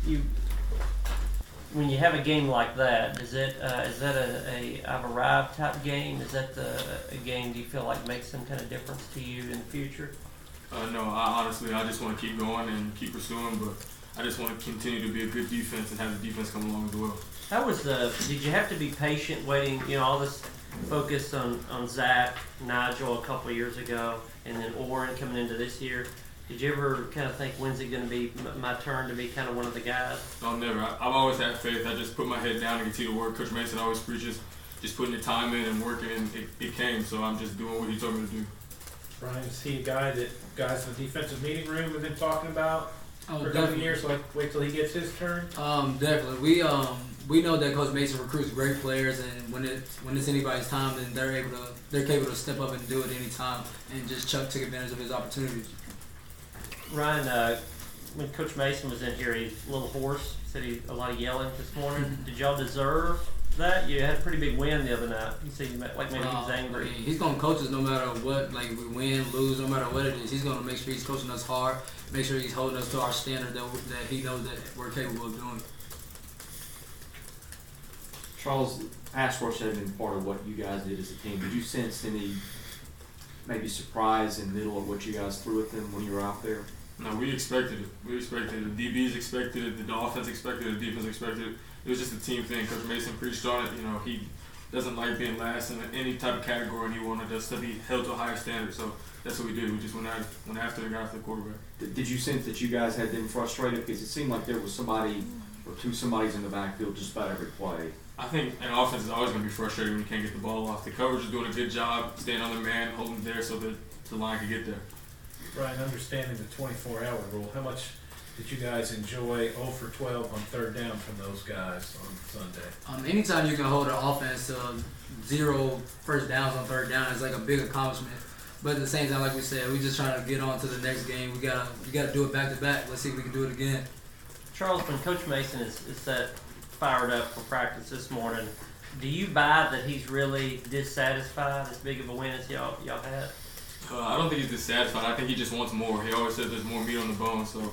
you when you have a game like that, is that a I've arrived type game? Is that a game do you feel like makes some kind of difference to you in the future? No, honestly, I just want to keep going and keep pursuing, but I just want to continue to be a good defense and have the defense come along as well. How was did you have to be patient waiting, all this focus on Zach, Nigel a couple of years ago, and then Orrin coming into this year? Did you ever kind of think, when's it going to be my turn to be kind of one of the guys? No, never. I've always had faith. I just put my head down and continue to work. Coach Mason always preaches just putting your time in and working, and it came, so I'm just doing what he told me to do. Brian, is he a guy that guys in the defensive meeting room have been talking about for a couple of years? Like, wait till he gets his turn? Definitely. We know that Coach Mason recruits great players, and when it's anybody's time, then they're capable to step up and do it any time, and just Chuck took advantage of his opportunities. Ryan, when Coach Mason was in here, he's a little hoarse. He said a lot of yelling this morning. Did y'all deserve that? You had a pretty big win the other night. You said like maybe he was angry. I mean, he's gonna coach us no matter what. Like we win, lose, no matter what it is. He's gonna make sure he's coaching us hard. Make sure he's holding us to our standard that he knows that we're capable of doing. Charles, pass rush had been part of what you guys did as a team. Did you sense any maybe surprise in the middle of what you guys threw at them when you were out there? No, we expected it. We expected it. The DBs expected it. The offense expected it. The defense expected it. It was just a team thing. Coach Mason preached on it. He doesn't like being last in any type of category, and he wanted us to be held to a higher standard. So that's what we did. We just went after the guy after the quarterback. Did you sense that you guys had been frustrated? Because it seemed like there was somebody or two somebodies in the backfield just about every play. I think an offense is always going to be frustrated when you can't get the ball off. The coverage is doing a good job, staying on the man, holding there so that the line can get there. Brian, understanding the 24-hour rule, how much did you guys enjoy 0 for 12 on third down from those guys on Sunday? Anytime you can hold an offense to 0 first downs on third down is like a big accomplishment. But at the same time, like we said, we just trying to get on to the next game. We gotta do it back to back. Let's see if we can do it again. Charles, when Coach Mason is that fired up for practice this morning, do you buy that he's really dissatisfied as big of a win as y'all had? I don't think he's dissatisfied. I think he just wants more. He always says there's more meat on the bone. So,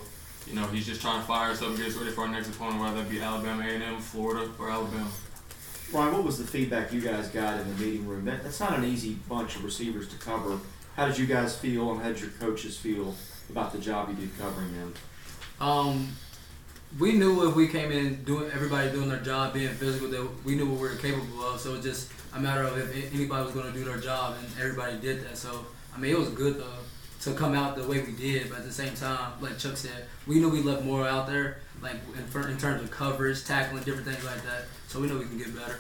he's just trying to fire us up and get us ready for our next opponent, whether that be Alabama A&M, Florida, or Alabama. Ryan, what was the feedback you guys got in the meeting room? That's not an easy bunch of receivers to cover. How did you guys feel, and how did your coaches feel about the job you did covering them? We knew if we came in everybody doing their job, being physical, that we knew what we were capable of. So it was just a matter of if anybody was going to do their job, and everybody did that. So, it was good to come out the way we did, but at the same time, like Chuck said, we knew we left more out there, like in terms of coverage, tackling, different things like that. So we know we can get better.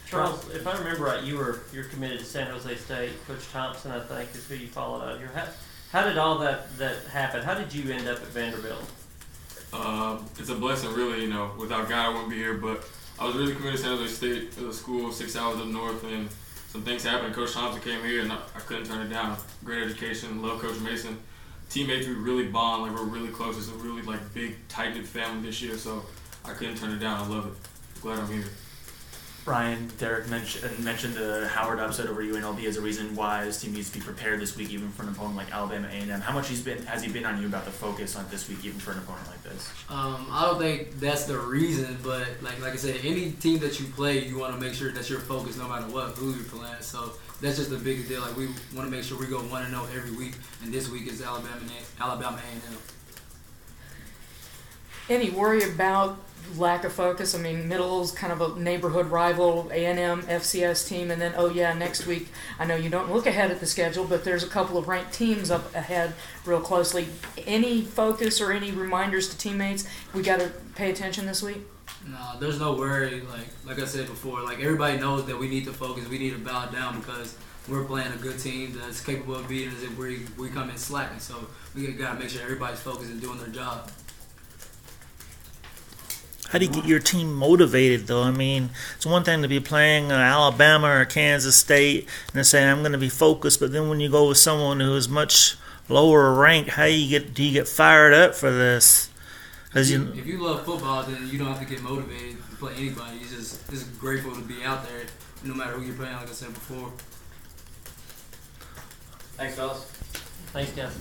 Charles, if I remember right, you're committed to San Jose State. Coach Thompson, I think, is who you followed out here. How did all that happen? How did you end up at Vanderbilt? It's a blessing, really. Without God, I wouldn't be here. But I was really committed to San Jose State, to the school, 6 hours up north, and some things happened. Coach Thompson came here, and I couldn't turn it down. Great education, love Coach Mason. Teammates, we really bond, like we're really close. It's a really big, tight-knit family this year, so I couldn't turn it down. I love it. Glad I'm here. Brian, Derek mentioned the Howard upset over UNLV as a reason why his team needs to be prepared this week, even for an opponent like Alabama A&M. How much has he been on you about the focus on this week, even for an opponent like this? I don't think that's the reason, but like I said, any team that you play, you want to make sure that you're focused no matter who you're playing. So that's just the biggest deal. Like, we want to make sure we go 1-0 every week, and this week is Alabama A&M. Any worry about lack of focus? Middle's kind of a neighborhood rival, A&M FCS team, and then next week, I know you don't look ahead at the schedule, but there's a couple of ranked teams up ahead real closely. Any focus or any reminders to teammates we got to pay attention this week? No, there's no worry. Like I said before, everybody knows that we need to focus, we need to bow down, because we're playing a good team that's capable of beating us if we come in slacking. So we got to make sure everybody's focused and doing their job. How do you get your team motivated, though? It's one thing to be playing Alabama or Kansas State and saying, I'm going to be focused, but then when you go with someone who is much lower ranked, do you get fired up for this? If you love football, then you don't have to get motivated to play anybody. You're just grateful to be out there, no matter who you're playing, like I said before. Thanks, fellas. Thanks, guys.